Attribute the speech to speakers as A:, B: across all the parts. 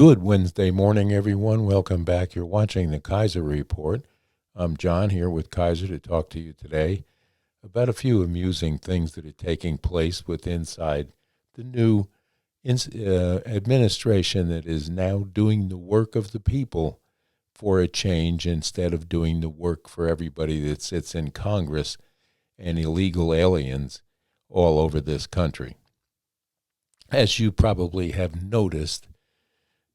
A: Good Wednesday morning, everyone. Welcome back. You're watching the Kaiser Report. I'm John here with Kaiser to talk to you today about a few amusing things that are taking place inside the new administration that is now doing the work of the people for a change instead of doing the work for everybody that sits in Congress and illegal aliens all over this country. As you probably have noticed,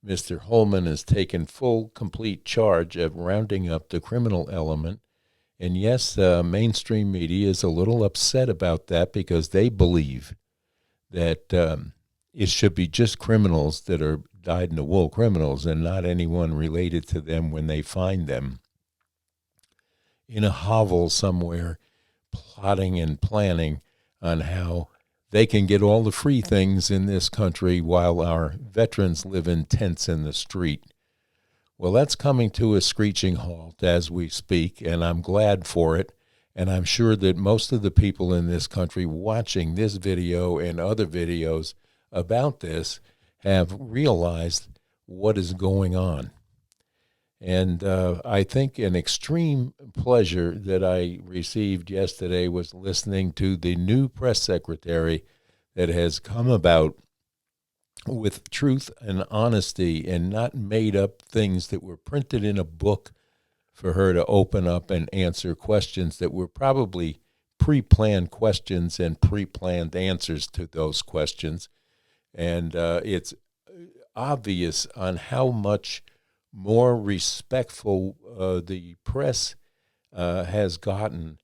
A: Mr. Holman has taken full, complete charge of rounding up the criminal element. And yes, mainstream media is a little upset about that because they believe that it should be just criminals that are dyed-in-the-wool criminals and not anyone related to them when they find them in a hovel somewhere plotting and planning on how they can get all the free things in this country while our veterans live in tents in the street. Well, that's coming to a screeching halt as we speak, and I'm glad for it. And I'm sure that most of the people in this country watching this video and other videos about this have realized what is going on. And I think an extreme pleasure that I received yesterday was listening to the new press secretary that has come about with truth and honesty and not made up things that were printed in a book for her to open up and answer questions that were probably pre-planned questions and pre-planned answers to those questions. And it's obvious on how much more respectful the press has gotten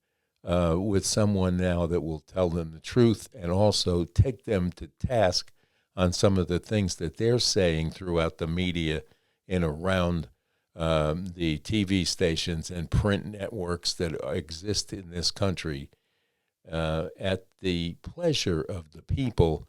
A: with someone now that will tell them the truth and also take them to task on some of the things that they're saying throughout the media and around the TV stations and print networks that exist in this country at the pleasure of the people,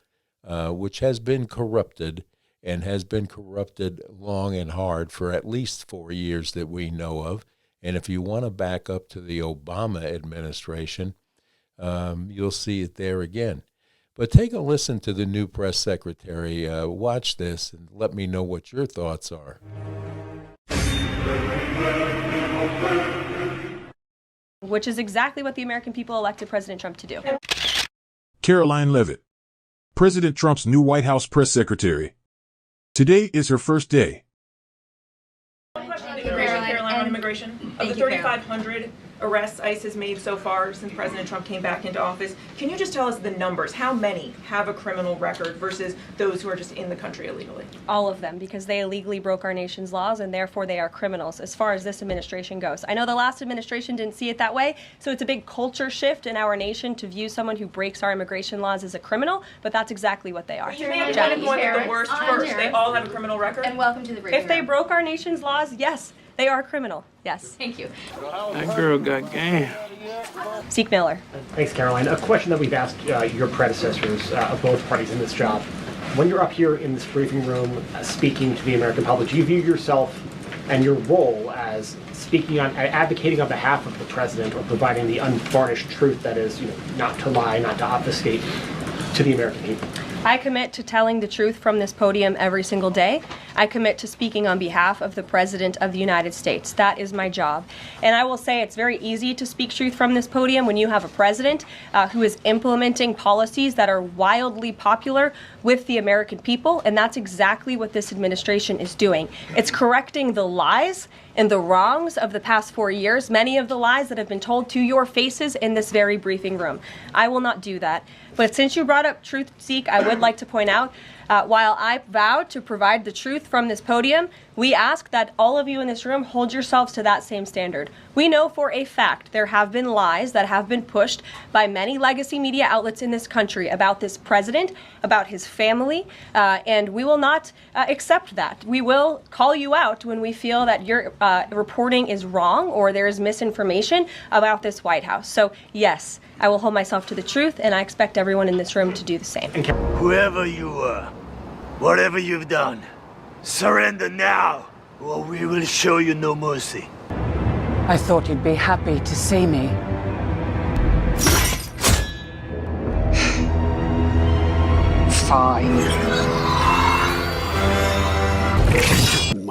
A: which has been corrupted and has been corrupted long and hard for at least 4 years that we know of. And if you want to back up to the Obama administration, you'll see it there again. But take a listen to the new press secretary. Watch this and let me know what your thoughts are.
B: Which is exactly what the American people elected President Trump to do.
C: Caroline Leavitt, President Trump's new White House press secretary. Today is her first day.
D: Caroline, on immigration. Of the 3,500 arrests ICE has made so far since President Trump came back into office, can you just tell us the numbers? How many have a criminal record versus those who are just in the country illegally?
B: All of them, because they illegally broke our nation's laws and therefore they are criminals as far as this administration goes. I know the last administration didn't see it that way, so it's a big culture shift in our nation to view someone who breaks our immigration laws as a criminal, but that's exactly what they are.
D: You may have pointed one of the worst first. They all have a criminal record?
E: And welcome to the briefing
B: If they broke our nation's laws, yes. They are criminal, yes.
E: Thank you.
F: That girl got game.
B: Zeke Miller.
G: Thanks, Caroline. A question that we've asked your predecessors of both parties in this job. When you're up here in this briefing room speaking to the American public, do you view yourself and your role as speaking on, advocating on behalf of the president or providing the unvarnished truth that is, not to lie, not to obfuscate to the American people?
B: I commit to telling the truth from this podium every single day. I commit to speaking on behalf of the President of the United States. That is my job. And I will say it's very easy to speak truth from this podium when you have a president who is implementing policies that are wildly popular with the American people, and that's exactly what this administration is doing. It's correcting the lies and the wrongs of the past 4 years, many of the lies that have been told to your faces in this very briefing room. I will not do that. But since you brought up truth, Zeke, I would like to point out, while I vowed to provide the truth from this podium, we ask that all of you in this room hold yourselves to that same standard. We know for a fact there have been lies that have been pushed by many legacy media outlets in this country about this president, about his family, and we will not accept that. We will call you out when we feel that your reporting is wrong or there is misinformation about this White House. So yes, I will hold myself to the truth, and I expect everyone in this room to do the same.
H: Whoever you are, whatever you've done, surrender now, or we will show you no mercy.
I: I thought you'd be happy to see me. Fine.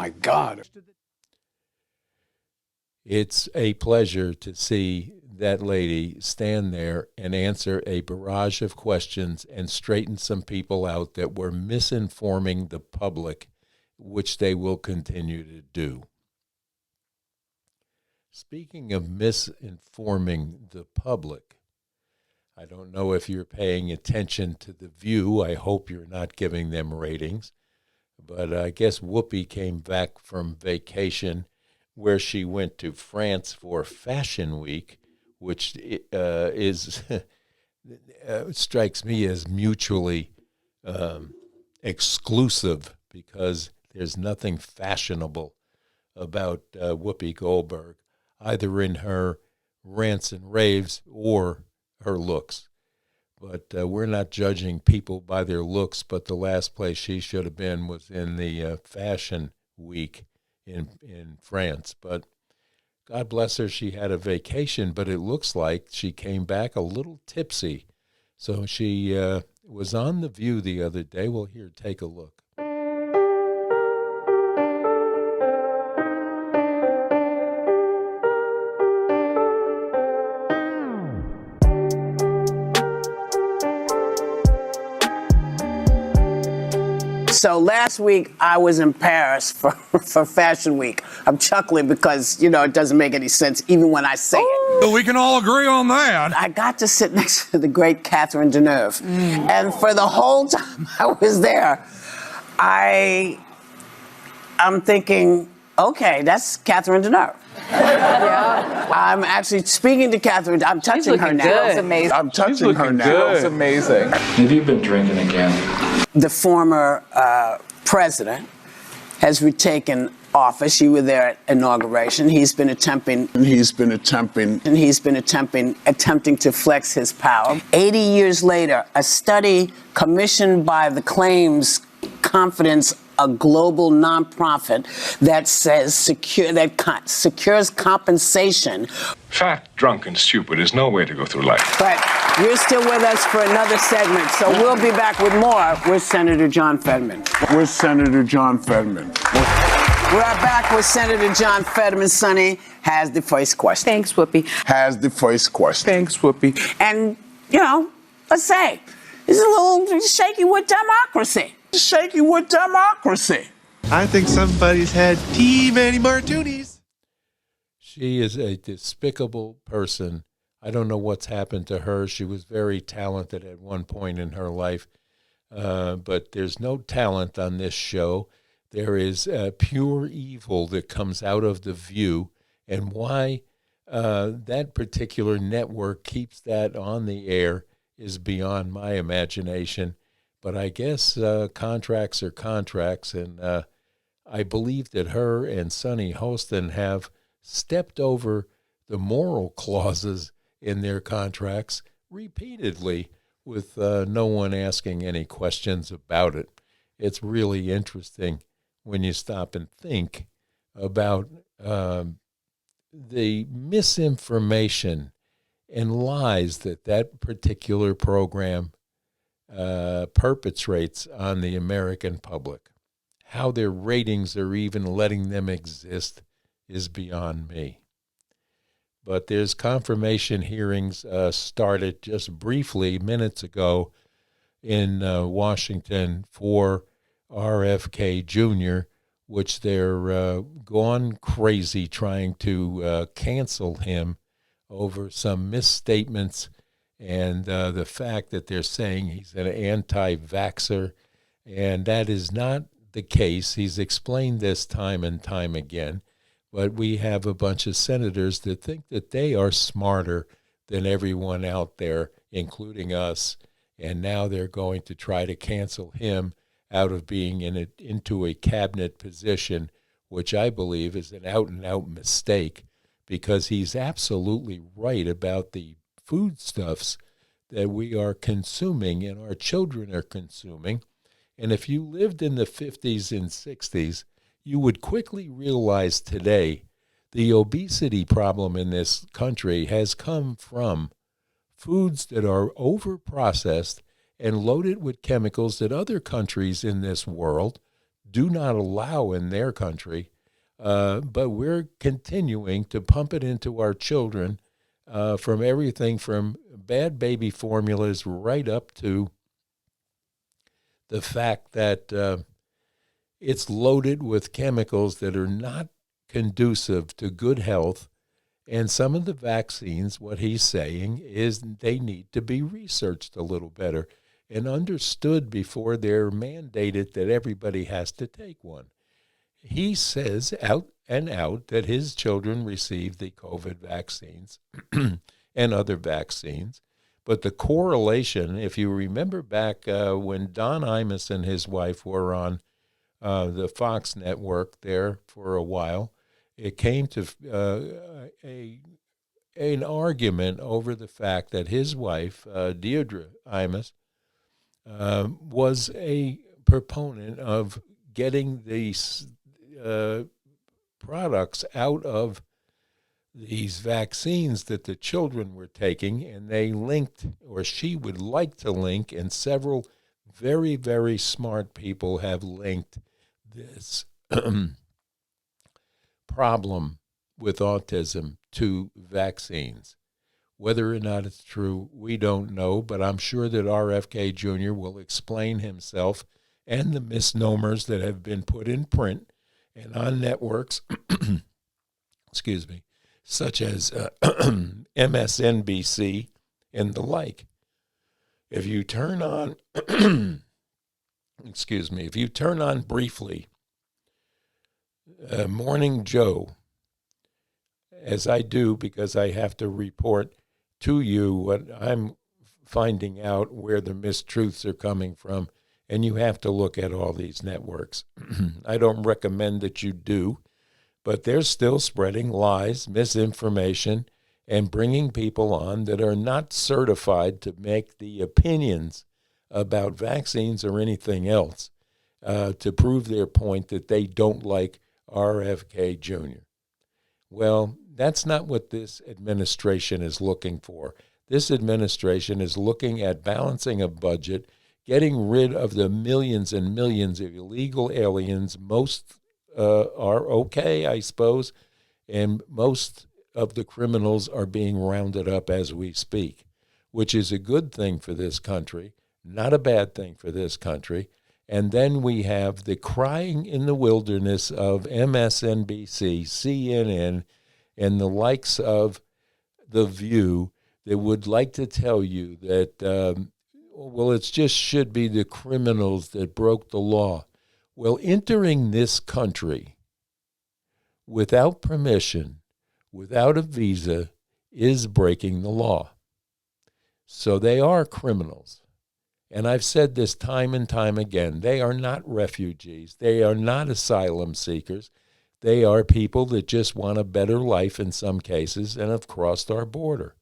F: my God.
A: It's a pleasure to see that lady stand there and answer a barrage of questions and straighten some people out that were misinforming the public, which they will continue to do. Speaking of misinforming the public, I don't know if you're paying attention to The View. I hope you're not giving them ratings. But I guess Whoopi came back from vacation where she went to France for Fashion Week, which is strikes me as mutually exclusive, because there's nothing fashionable about Whoopi Goldberg, either in her rants and raves or her looks. But we're not judging people by their looks, but the last place she should have been was in the Fashion Week in France. But God bless her, she had a vacation, but it looks like she came back a little tipsy. So she was on The View the other day. Well, here, take a look.
E: So last week I was in Paris for Fashion Week. I'm chuckling because, it doesn't make any sense even when I say it.
J: We can all agree on that.
E: I got to sit next to the great Catherine Deneuve. And for the whole time I was there, I'm thinking, okay, that's Catherine Deneuve. Yeah. I'm actually speaking to Catherine. I'm touching her now.
I: Good. It's amazing.
E: I'm touching her now.
J: It's amazing.
F: Have you been drinking again?
E: The former president has retaken office. You were there at inauguration. He's been attempting to flex his power. 80 years later, a study commissioned by the Claims Confidence, a global nonprofit that says secures compensation.
J: Fat, drunk, and stupid is no way to go through life.
E: But you're still with us for another segment, so we'll be back with more with Senator John Fetterman. We're back with Senator John Fetterman. Sonny has the first question.
I: Thanks, Whoopi.
F: Thanks, Whoopi.
E: And, let's say, it's a little shaky with democracy.
K: I think somebody's had too many martinis.
A: She is a despicable person. I don't know what's happened to her. She was very talented at one point in her life, but there's no talent on this show. There is pure evil that comes out of The View, and why that particular network keeps that on the air is beyond my imagination. But I guess contracts are contracts, and I believe that her and Sonny Hostin have stepped over the moral clauses in their contracts repeatedly with no one asking any questions about it. It's really interesting when you stop and think about the misinformation and lies that particular program perpetrates on the American public. How their ratings are even letting them exist is beyond me. But there's confirmation hearings started just briefly minutes ago in Washington for RFK Jr., which they're gone crazy trying to cancel him over some misstatements and the fact that they're saying he's an anti-vaxxer, and that is not the case. He's explained this time and time again, but we have a bunch of senators that think that they are smarter than everyone out there, including us, and now they're going to try to cancel him out of being into a cabinet position, which I believe is an out-and-out mistake, because he's absolutely right about the foodstuffs that we are consuming and our children are consuming. And if you lived in the 50s and 60s, you would quickly realize today the obesity problem in this country has come from foods that are over-processed and loaded with chemicals that other countries in this world do not allow in their country, but we're continuing to pump it into our children from everything from bad baby formulas right up to the fact that it's loaded with chemicals that are not conducive to good health. And some of the vaccines, what he's saying is they need to be researched a little better and understood before they're mandated that everybody has to take one. He says out and out that his children received the COVID vaccines and other vaccines. But the correlation, if you remember back when Don Imus and his wife were on the Fox network there for a while, it came to an argument over the fact that his wife, Deirdre Imus, was a proponent of getting these products out of these vaccines that the children were taking, and they linked, or she would like to link, and several very, very smart people have linked this problem with autism to vaccines. Whether or not it's true, we don't know, but I'm sure that RFK Jr. will explain himself and the misnomers that have been put in print and on networks, excuse me, such as MSNBC and the like. If you turn on, excuse me, if you turn on briefly Morning Joe, as I do because I have to report to you what I'm finding out, where the mistruths are coming from, and you have to look at all these networks. I don't recommend that you do, but they're still spreading lies, misinformation, and bringing people on that are not certified to make the opinions about vaccines or anything else to prove their point that they don't like RFK Jr. Well, that's not what this administration is looking for. This administration is looking at balancing a budget, getting rid of the millions and millions of illegal aliens. Most are okay, I suppose, and most of the criminals are being rounded up as we speak, which is a good thing for this country, not a bad thing for this country. And then we have the crying in the wilderness of MSNBC, CNN, and the likes of The View that would like to tell you that, well, it just should be the criminals that broke the law. Well, entering this country without permission, without a visa, is breaking the law. So they are criminals. And I've said this time and time again. They are not refugees. They are not asylum seekers. They are people that just want a better life in some cases and have crossed our border.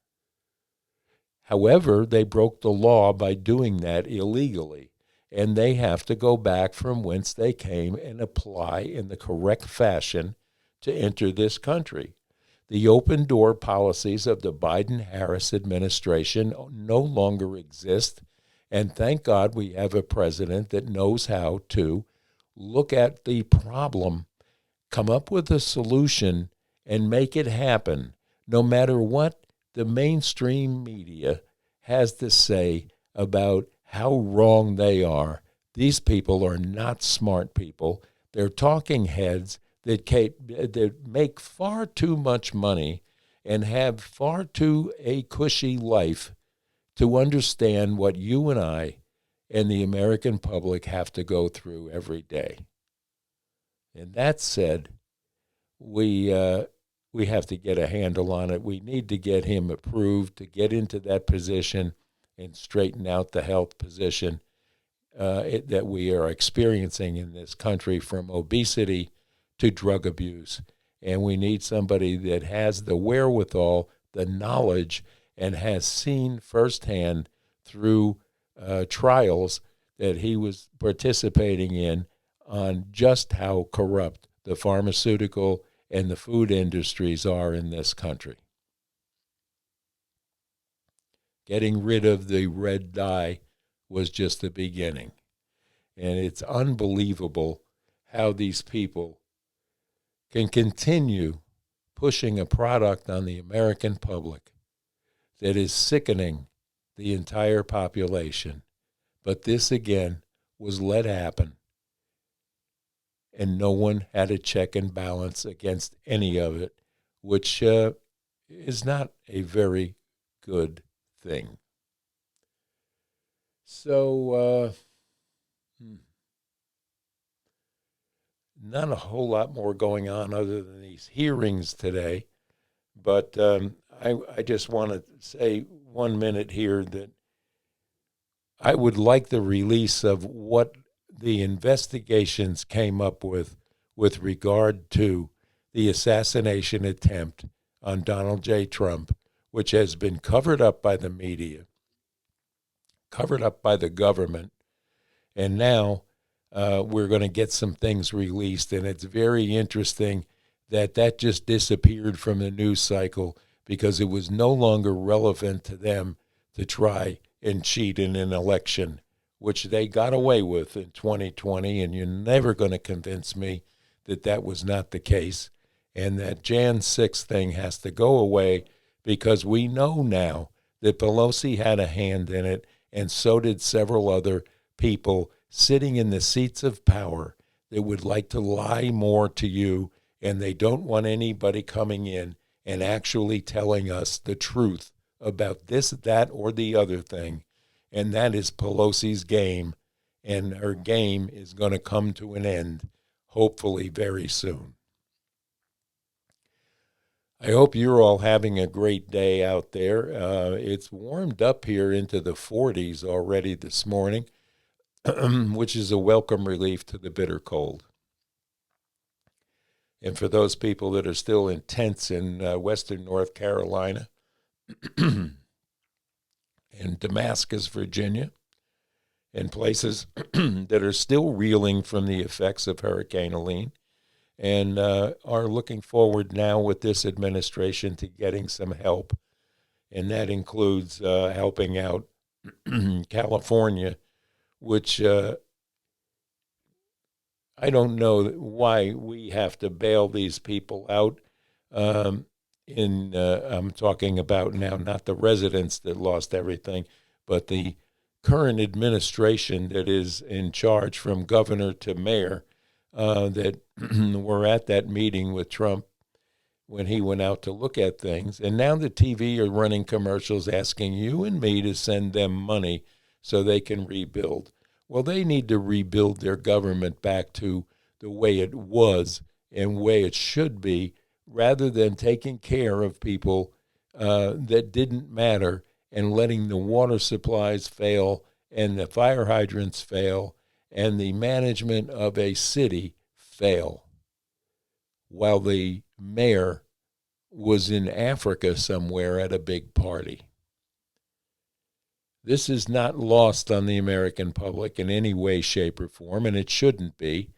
A: However, they broke the law by doing that illegally, and they have to go back from whence they came and apply in the correct fashion to enter this country. The open door policies of the Biden-Harris administration no longer exist, and thank God we have a president that knows how to look at the problem, come up with a solution, and make it happen, no matter what the mainstream media has to say about how wrong they are. These people are not smart people. They're talking heads that make far too much money and have far too a cushy life to understand what you and I and the American public have to go through every day. And that said, we have to get a handle on it. We need to get him approved to get into that position and straighten out the health position that we are experiencing in this country, from obesity to drug abuse. And we need somebody that has the wherewithal, the knowledge, and has seen firsthand through trials that he was participating in on just how corrupt the pharmaceutical and the food industries are in this country. Getting rid of the red dye was just the beginning. And it's unbelievable how these people can continue pushing a product on the American public that is sickening the entire population. But this, again, was let happen, and no one had a check and balance against any of it, which is not a very good thing. So, not a whole lot more going on other than these hearings today, but I just want to say 1 minute here that I would like the release of what the investigations came up with regard to the assassination attempt on Donald J. Trump, which has been covered up by the media, covered up by the government, and now we're going to get some things released, and it's very interesting that just disappeared from the news cycle because it was no longer relevant to them to try and cheat in an election, which they got away with in 2020, and you're never going to convince me that that was not the case, and that Jan 6 thing has to go away because we know now that Pelosi had a hand in it, and so did several other people sitting in the seats of power that would like to lie more to you, and they don't want anybody coming in and actually telling us the truth about this, that, or the other thing. And that is Pelosi's game, and her game is going to come to an end, hopefully very soon. I hope you're all having a great day out there. It's warmed up here into the 40s already this morning, which is a welcome relief to the bitter cold. And for those people that are still in tents in western North Carolina and Damascus, Virginia, and places that are still reeling from the effects of Hurricane Helene, and are looking forward now with this administration to getting some help. And that includes helping out California, which I don't know why we have to bail these people out. I'm talking about now not the residents that lost everything, but the current administration that is in charge from governor to mayor that were at that meeting with Trump when he went out to look at things. And now the TV are running commercials asking you and me to send them money so they can rebuild. Well, they need to rebuild their government back to the way it was and way it should be, rather than taking care of people that didn't matter and letting the water supplies fail and the fire hydrants fail and the management of a city fail while the mayor was in Africa somewhere at a big party. This is not lost on the American public in any way, shape, or form, and it shouldn't be,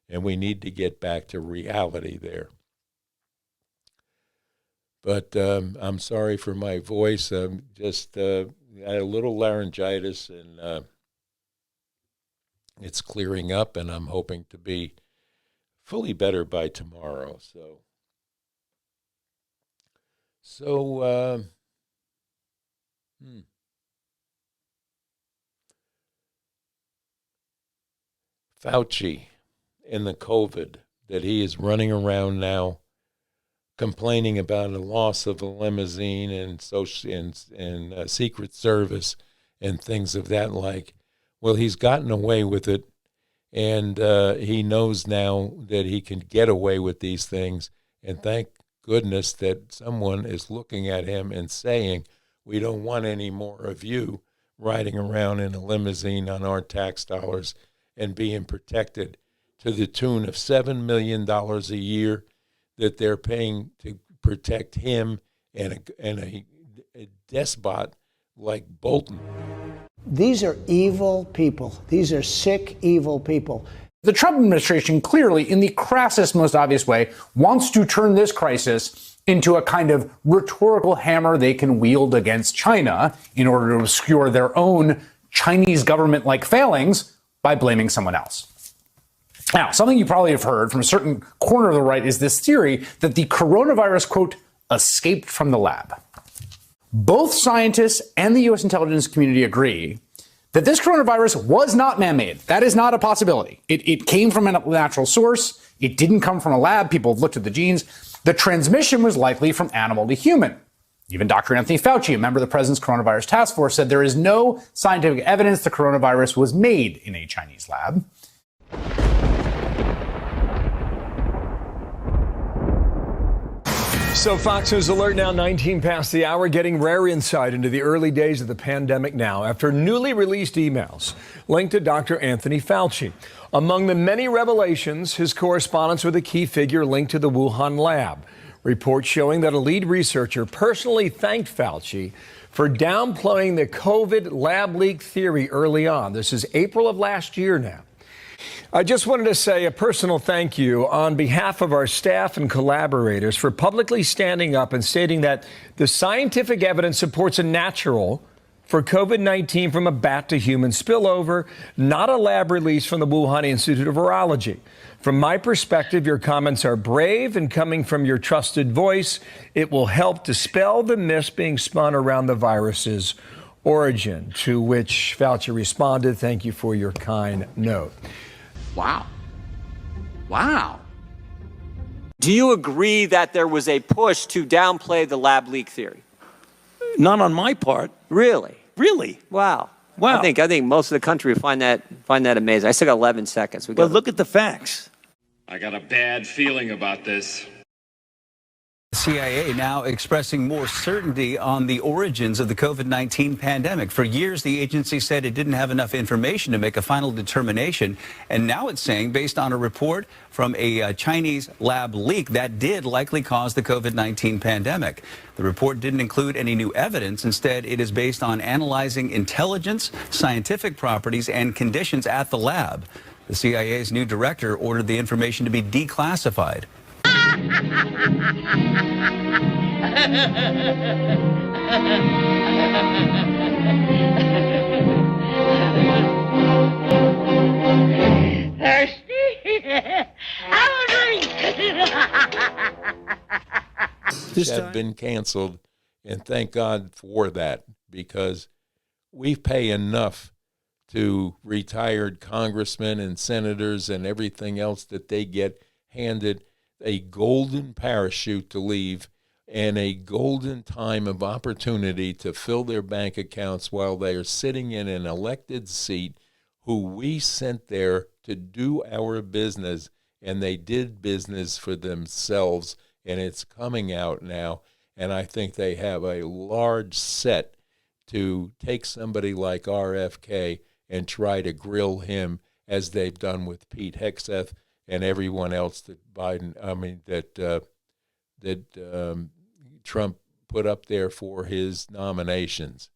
A: and we need to get back to reality there. But I'm sorry for my voice. I'm just had a little laryngitis, and it's clearing up, and I'm hoping to be fully better by tomorrow. So Fauci and the COVID, that he is running around now complaining about a loss of a limousine and Secret Service and things of that like. Well, he's gotten away with it, and he knows now that he can get away with these things, and thank goodness that someone is looking at him and saying, we don't want any more of you riding around in a limousine on our tax dollars and being protected to the tune of $7 million a year that they're paying to protect him and a despot like Bolton.
L: These are evil people. These are sick, evil people.
M: The Trump administration clearly, in the crassest, most obvious way, wants to turn this crisis into a kind of rhetorical hammer they can wield against China in order to obscure their own Chinese government-like failings by blaming someone else. Now, something you probably have heard from a certain corner of the right is this theory that the coronavirus, quote, escaped from the lab. Both scientists and the U.S. intelligence community agree that this coronavirus was not man-made. That is not a possibility. It came from a natural source. It didn't come from a lab. People have looked at the genes. The transmission was likely from animal to human. Even Dr. Anthony Fauci, a member of the president's coronavirus task force, said there is no scientific evidence the coronavirus was made in a Chinese lab.
N: So Fox News Alert now 19 past the hour, getting rare insight into the early days of the pandemic now after newly released emails linked to Dr. Anthony Fauci. Among the many revelations, his correspondence with a key figure linked to the Wuhan lab. Reports showing that a lead researcher personally thanked Fauci for downplaying the COVID lab leak theory early on. This is April of last year now. I just wanted to say a personal thank you on behalf of our staff and collaborators for publicly standing up and stating that the scientific evidence supports a natural for COVID-19 from a bat to human spillover, not a lab release from the Wuhan Institute of Virology. From my perspective, your comments are brave and coming from your trusted voice. It will help dispel the myths being spun around the virus's origin, to which Fauci responded, "Thank you for your kind note."
O: Wow. Wow. Do you agree that there was a push to downplay the lab leak theory?
P: Not on my part.
O: Really?
P: Really?
O: Wow.
P: Wow.
O: I think most of the country would find that amazing. I still got 11 seconds.
P: But look at the facts.
J: I got a bad feeling about this.
Q: CIA now expressing more certainty on the origins of the COVID-19 pandemic. For years, the agency said it didn't have enough information to make a final determination. And now it's saying, based on a report from a Chinese lab leak, that did likely cause the COVID-19 pandemic. The report didn't include any new evidence. Instead, it is based on analyzing intelligence, scientific properties, and conditions at the lab. The CIA's new director ordered the information to be declassified.
A: Have been canceled, and thank God for that, because we pay enough to retired congressmen and senators and everything else that they get handed a golden parachute to leave and a golden time of opportunity to fill their bank accounts while they are sitting in an elected seat who we sent there to do our business, and they did business for themselves, and it's coming out now. And I think they have a large set to take somebody like RFK and try to grill him as they've done with Pete Hegseth and everyone else that Trump put up there for his nominations.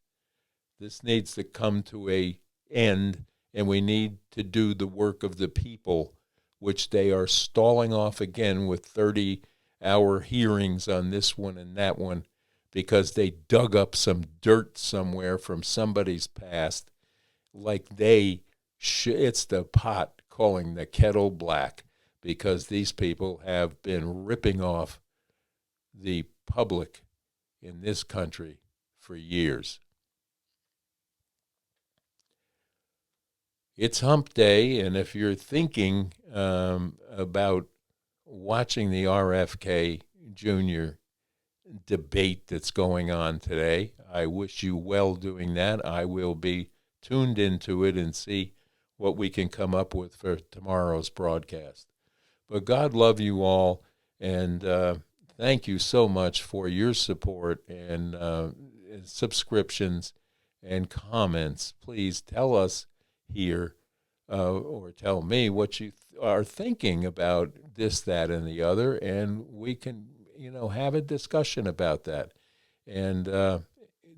A: This needs to come to an end, and we need to do the work of the people, which they are stalling off again with 30-hour hearings on this one and that one, because they dug up some dirt somewhere from somebody's past, like it's the pot calling the kettle black, because these people have been ripping off the public in this country for years. It's hump day, and if you're thinking about watching the RFK Jr. debate that's going on today, I wish you well doing that. I will be tuned into it and see what we can come up with for tomorrow's broadcast. But God love you all, and thank you so much for your support and subscriptions and comments. Please tell us here or tell me what you are thinking about this, that, and the other, and we can, have a discussion about that. And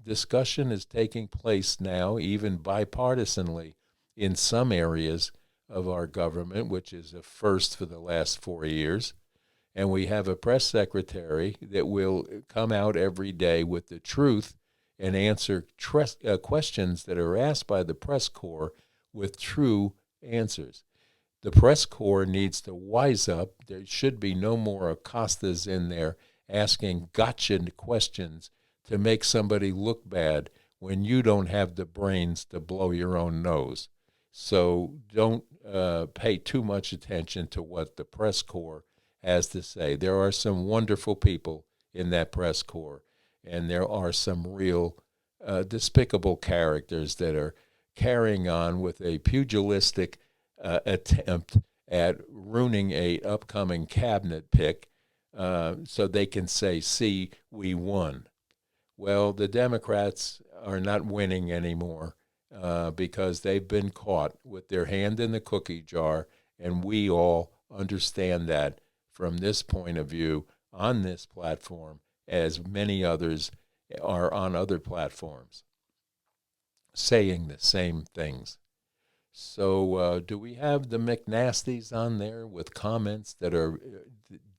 A: discussion is taking place now, even bipartisanly, in some areas of our government, which is a first for the last 4 years. And we have a press secretary that will come out every day with the truth and answer questions that are asked by the press corps with true answers. The press corps needs to wise up. There should be no more Acostas in there asking gotcha questions to make somebody look bad when you don't have the brains to blow your own nose. So don't pay too much attention to what the press corps has to say. There are some wonderful people in that press corps, and there are some real despicable characters that are carrying on with a pugilistic attempt at ruining a upcoming cabinet pick so they can say, see, we won. Well, the Democrats are not winning anymore because they've been caught with their hand in the cookie jar, and we all understand that from this point of view on this platform, as many others are on other platforms, saying the same things. So do we have the McNasties on there with comments that are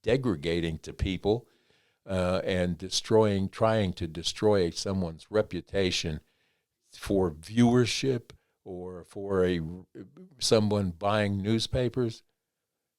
A: degrading to people and trying to destroy someone's reputation for viewership or for someone buying newspapers?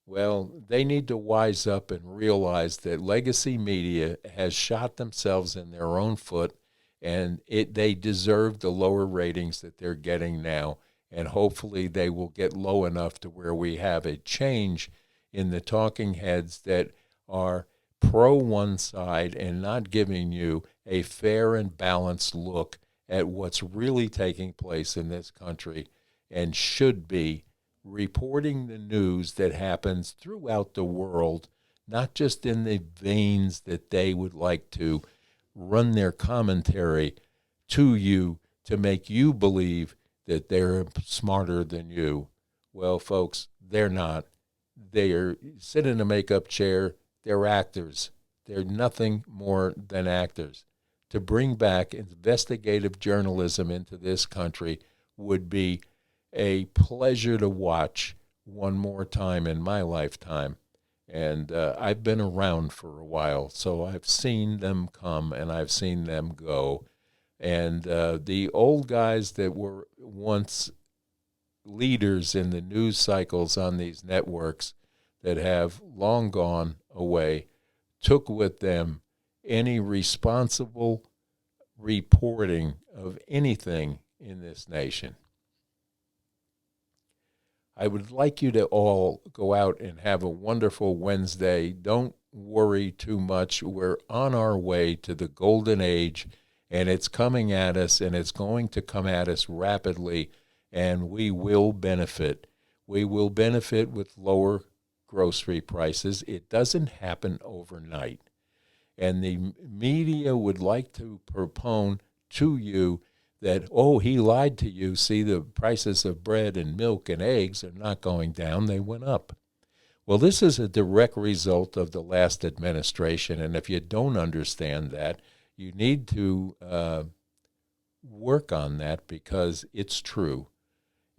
A: Well, they need to wise up and realize that legacy media has shot themselves in their own foot, and they deserve the lower ratings that they're getting now. And hopefully they will get low enough to where we have a change in the talking heads that are pro one side and not giving you a fair and balanced look at what's really taking place in this country and should be reporting the news that happens throughout the world, not just in the veins that they would like to run their commentary to you to make you believe that they're smarter than you. Well, folks, they're not. They are sit in a makeup chair. They're actors. They're nothing more than actors. To bring back investigative journalism into this country would be a pleasure to watch one more time in my lifetime. And I've been around for a while, so I've seen them come and I've seen them go. And the old guys that were once leaders in the news cycles on these networks that have long gone away took with them any responsible reporting of anything in this nation. I would like you to all go out and have a wonderful Wednesday. Don't worry too much. We're on our way to the golden age, and it's coming at us, and it's going to come at us rapidly, and we will benefit. We will benefit with lower grocery prices. It doesn't happen overnight. And the media would like to propone to you that, oh, he lied to you. See, the prices of bread and milk and eggs are not going down. They went up. Well, this is a direct result of the last administration, and if you don't understand that, you need to work on that because it's true,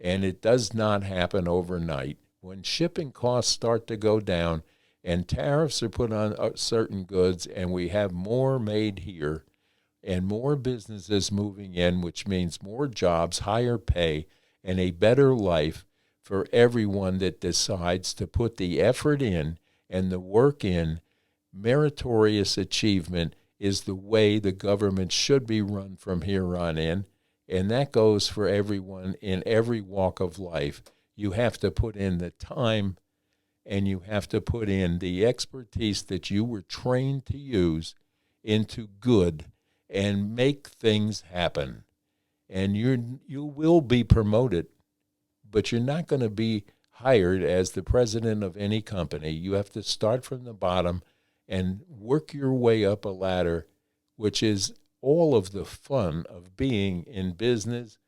A: and it does not happen overnight. When shipping costs start to go down and tariffs are put on certain goods and we have more made here and more businesses moving in, which means more jobs, higher pay, and a better life for everyone that decides to put the effort in and the work in, meritorious achievement is the way the government should be run from here on in, and that goes for everyone in every walk of life. You have to put in the time and you have to put in the expertise that you were trained to use into good and make things happen. And you will be promoted, but you're not going to be hired as the president of any company. You have to start from the bottom and work your way up a ladder, which is all of the fun of being in business.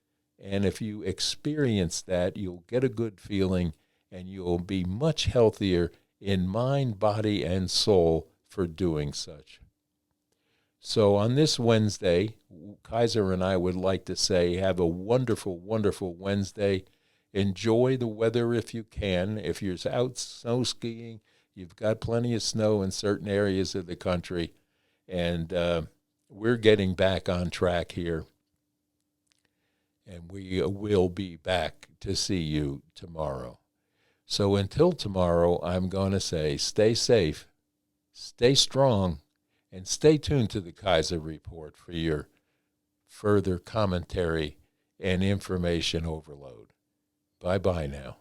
A: And if you experience that, you'll get a good feeling and you'll be much healthier in mind, body, and soul for doing such. So on this Wednesday, Kaiser and I would like to say have a wonderful, wonderful Wednesday. Enjoy the weather if you can. If you're out snow skiing, you've got plenty of snow in certain areas of the country. And we're getting back on track here. And we will be back to see you tomorrow. So until tomorrow, I'm going to say stay safe, stay strong, and stay tuned to the Kaiser Report for your further commentary and information overload. Bye-bye now.